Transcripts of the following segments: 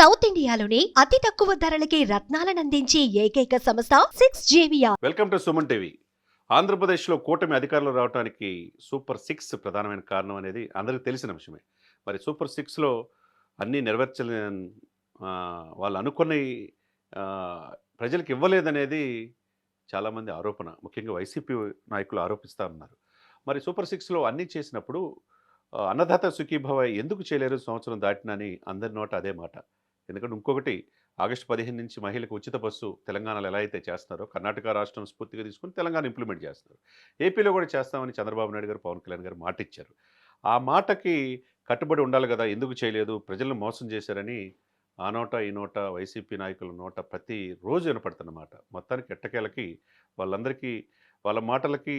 South ఇండియాలోని అతి తక్కువ ధరలకి రత్నాలనందించే ఏకైక సంస్థ 6JVR. Welcome to Suman TV. ఆంధ్రప్రదేశ్లో కూటమి అధికారంలో రావడానికి సూపర్ సిక్స్ ప్రధానమైన కారణం అనేది అందరికీ తెలిసిన విషయమే. మరి సూపర్ సిక్స్లో అన్నీ నెరవేర్చలేని వాళ్ళు అనుకుని ప్రజలకు ఇవ్వలేదనేది చాలామంది ఆరోపణ. ముఖ్యంగా వైసీపీ నాయకులు ఆరోపిస్తూ ఉన్నారు. మరి సూపర్ సిక్స్లో అన్నీ చేసినప్పుడు అన్నదాత సుఖీభవ ఎందుకు చేయలేరు సంవత్సరం దాటినని అందరి నోట అదే మాట. ఎందుకంటే ఇంకొకటి ఆగస్టు 15 నుంచి మహిళలకు ఉచిత బస్సు తెలంగాణలో ఎలా అయితే చేస్తున్నారో కర్ణాటక రాష్ట్రం స్ఫూర్తిగా తీసుకుని తెలంగాణ ఇంప్లిమెంట్ చేస్తున్నారు. ఏపీలో కూడా చేస్తామని చంద్రబాబు నాయుడు గారు, పవన్ కళ్యాణ్ గారు మాట ఇచ్చారు. ఆ మాటకి కట్టుబడి ఉండాలి కదా, ఎందుకు చేయలేదు, ప్రజలను మోసం చేశారని ఆ నోట ఈ నోట వైసీపీ నాయకుల నోట ప్రతిరోజు వినపడుతున్నమాట. మొత్తానికి ఎట్టకేలకి వాళ్ళందరికీ వాళ్ళ మాటలకి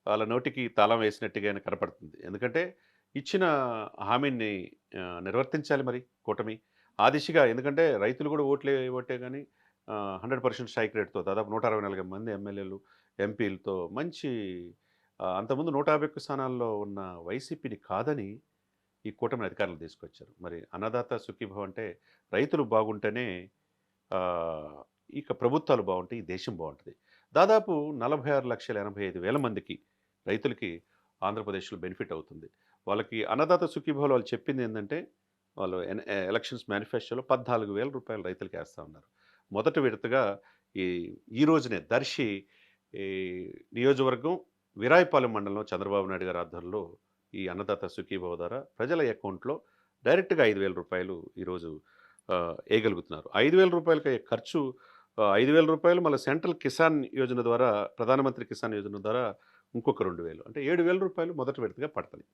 వాళ్ళ నోటికి తాళం వేసినట్టుగా కనపడుతుంది. ఎందుకంటే ఇచ్చిన హామీని నిర్వర్తించాలి మరి కూటమి. ఆ దిశగా ఎందుకంటే రైతులు కూడా ఓటే కానీ 100% స్ట్రైక్ రేట్తో దాదాపు 164 మంది ఎమ్మెల్యేలు, ఎంపీలతో మంచి అంతకుముందు 151 స్థానాల్లో ఉన్న వైసీపీని కాదని ఈ కూటమిని అధికారులు తీసుకొచ్చారు. మరి అన్నదాత సుఖీభవ అంటే రైతులు బాగుంటేనే ఇక ప్రభుత్వాలు బాగుంటాయి, ఈ దేశం బాగుంటుంది. దాదాపు 46,85,000 మందికి రైతులకి ఆంధ్రప్రదేశ్లో బెనిఫిట్ అవుతుంది. వాళ్ళకి అన్నదాత సుఖీభవలో వాళ్ళు చెప్పింది ఏంటంటే వాళ్ళు ఎలక్షన్స్ మేనిఫెస్టోలో 14,000 రూపాయలు రైతులకి వేస్తూ ఉన్నారు. మొదటి విడతగా ఈ రోజునే దర్శి ఈ నియోజకవర్గం విరాయపాలెం మండలంలో చంద్రబాబు నాయుడు గారి ఆధ్వర్యంలో ఈ అన్నదాత సుఖీభవ ద్వారా ప్రజల అకౌంట్లో డైరెక్ట్గా 5,000 రూపాయలు ఈరోజు వేయగలుగుతున్నారు. 5,000 రూపాయలకి ఖర్చు 5,000 రూపాయలు మళ్ళీ సెంట్రల్ కిసాన్ యోజన ద్వారా, ప్రధానమంత్రి కిసాన్ యోజన ద్వారా ఇంకొక 2,000 అంటే 7,000 రూపాయలు మొదటి విడతగా పడుతుంది.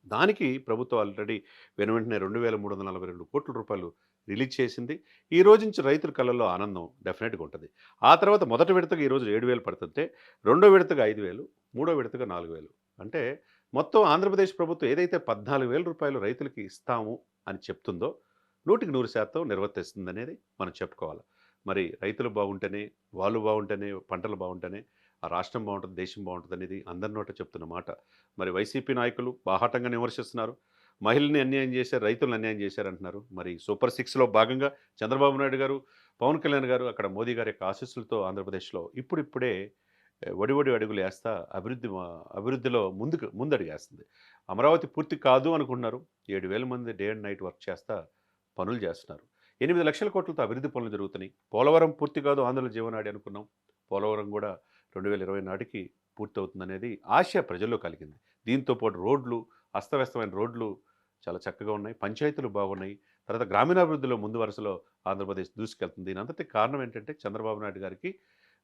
దానికి ప్రభుత్వం ఆల్రెడీ వెంటనే 2,342 కోట్ల రూపాయలు రిలీజ్ చేసింది. ఈ రోజు నుంచి రైతుల కళ్ళల్లో ఆనందం డెఫినెట్గా ఉంటుంది. ఆ తర్వాత మొదటి విడతగా ఈరోజు 7,000 పడుతుంటే, రెండో విడతగా 5,000, మూడో విడతగా 4,000. అంటే మొత్తం ఆంధ్రప్రదేశ్ ప్రభుత్వం ఏదైతే 14,000 రూపాయలు రైతులకి ఇస్తాము అని చెప్తుందో 100% నిర్వర్తిస్తుందనేది మనం చెప్పుకోవాలి. మరి రైతులు బాగుంటేనే, వాళ్ళు బాగుంటేనే, పంటలు బాగుంటేనే ఆ రాష్ట్రం బాగుంటుంది, దేశం బాగుంటుంది అనేది అందరి నోట చెప్తున్న మాట. మరి వైసీపీ నాయకులు బాహాటంగా విమర్శిస్తున్నారు. మహిళల్ని అన్యాయం చేశారు, రైతులను అన్యాయం చేశారంటున్నారు. మరి సూపర్ సిక్స్లో భాగంగా చంద్రబాబు నాయుడు గారు, పవన్ కళ్యాణ్ గారు అక్కడ మోదీ గారి యొక్క ఆశీస్సులతో ఆంధ్రప్రదేశ్లో ఇప్పుడిప్పుడే ఒడి అడుగులు వేస్తా అభివృద్ధిలో ముందడుగేస్తుంది. అమరావతి పూర్తి కాదు అనుకుంటున్నారు. 7,000 మంది డే అండ్ నైట్ వర్క్ చేస్తా పనులు చేస్తున్నారు. 8 లక్షల కోట్లతో అభివృద్ధి పనులు జరుగుతున్నాయి. పోలవరం పూర్తి కాదు, ఆంధ్రుల జీవనాడి అనుకున్నాం. పోలవరం కూడా 2020 నాటికి పూర్తవుతుందనేది ఆశ ప్రజల్లో కలిగింది. దీంతోపాటు రోడ్లు, అస్తవ్యస్తమైన రోడ్లు చాలా చక్కగా ఉన్నాయి, పంచాయతీలు బాగున్నాయి. తర్వాత గ్రామీణాభివృద్ధిలో ముందు వరుసలో ఆంధ్రప్రదేశ్ దూసుకెళ్తుంది. దీని అంతటి కారణం ఏంటంటే చంద్రబాబు నాయుడు గారికి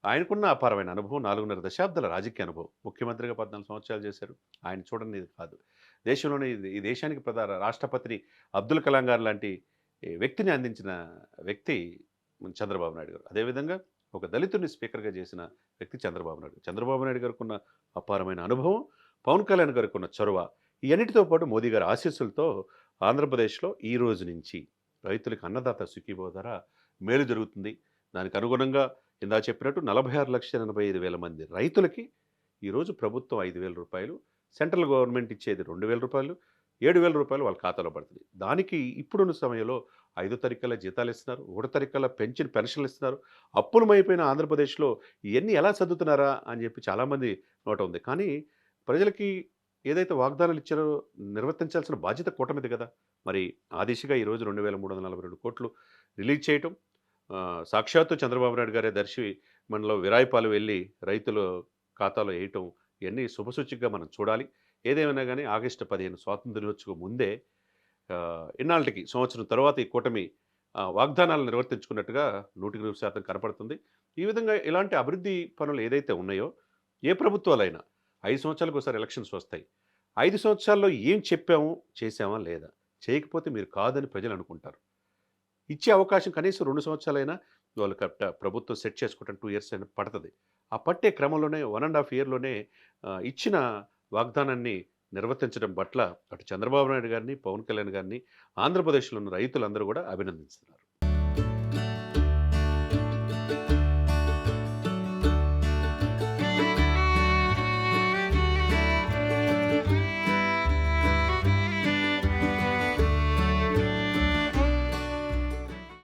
ఆయనకున్న అపారమైన అనుభవం, 4.5 దశాబ్దాల రాజకీయ అనుభవం. ముఖ్యమంత్రిగా 14 సంవత్సరాలు చేశారు. ఆయన చూడని ఇది కాదు. దేశంలోనే ఈ దేశానికి రాష్ట్రపతి అబ్దుల్ కలాం గారు లాంటి వ్యక్తిని అందించిన వ్యక్తి చంద్రబాబు నాయుడు గారు. అదేవిధంగా ఒక దళితుడిని స్పీకర్గా చేసిన వ్యక్తి చంద్రబాబు నాయుడు. చంద్రబాబు నాయుడు గారికి ఉన్న అపారమైన అనుభవం, పవన్ కళ్యాణ్ గారికి ఉన్న చొరవ, ఈ అన్నిటితో పాటు మోదీ గారి ఆశీస్సులతో ఆంధ్రప్రదేశ్లో ఈ రోజు నుంచి రైతులకు అన్నదాత సుఖీభవ ద్వారా మేలు జరుగుతుంది. దానికి అనుగుణంగా ఇందా చెప్పినట్టు 46,85,000 మంది రైతులకి ఈరోజు ప్రభుత్వం 5,000 రూపాయలు, సెంట్రల్ గవర్నమెంట్ ఇచ్చేది 2,000 రూపాయలు, 7,000 రూపాయలు వాళ్ళ ఖాతాలో పడుతుంది. దానికి ఇప్పుడున్న సమయంలో 5 తారీఖుల జీతాలు ఇస్తున్నారు, 1 తారీఖుల పెన్షన్లు ఇస్తున్నారు. అప్పులమైపోయిన ఆంధ్రప్రదేశ్లో ఇవన్నీ ఎలా సర్దుతున్నారా అని చెప్పి చాలామంది నోట ఉంది. కానీ ప్రజలకి ఏదైతే వాగ్దానాలు ఇచ్చారో నిర్వర్తించాల్సిన బాధ్యత కూటమిది కదా. మరి ఆ దిశగా ఈరోజు 2,342 కోట్లు రిలీజ్ చేయటం, సాక్షాత్తు చంద్రబాబు నాయుడు గారే దర్శి మనలో విరాయిపాలు వెళ్ళి రైతుల ఖాతాలో వేయటం, ఇవన్నీ శుభసూచికగా మనం చూడాలి. ఏదేమైనా కానీ ఆగస్టు 15 స్వాతంత్ర దినోత్సవం ముందే ఇన్నాళ్ళకి సంవత్సరం తర్వాత ఈ కూటమి వాగ్దానాలు నిర్వర్తించుకున్నట్టుగా 100% కనపడుతుంది. ఈ విధంగా ఇలాంటి అభివృద్ధి పనులు ఏదైతే ఉన్నాయో, ఏ ప్రభుత్వాలైనా 5 సంవత్సరాలకు ఒకసారి ఎలక్షన్స్ వస్తాయి. 5 సంవత్సరాల్లో ఏం చెప్పాము, చేసామా లేదా, చేయకపోతే మీరు కాదని ప్రజలు అనుకుంటారు. ఇచ్చే అవకాశం కనీసం 2 సంవత్సరాలైనా వాళ్ళు ప్రభుత్వం సెట్ చేసుకోవటం 2 ఇయర్స్ అయినా పడుతుంది. ఆ పట్టే క్రమంలోనే 1.5 ఇయర్లోనే ఇచ్చిన వాగ్దానాన్ని నిర్వర్తించడం పట్ల అటు చంద్రబాబు నాయుడు గారిని, పవన్ కళ్యాణ్ గారిని, ఆంధ్రప్రదేశ్లో ఉన్న రైతులందరూ కూడా అభినందిస్తున్నారు.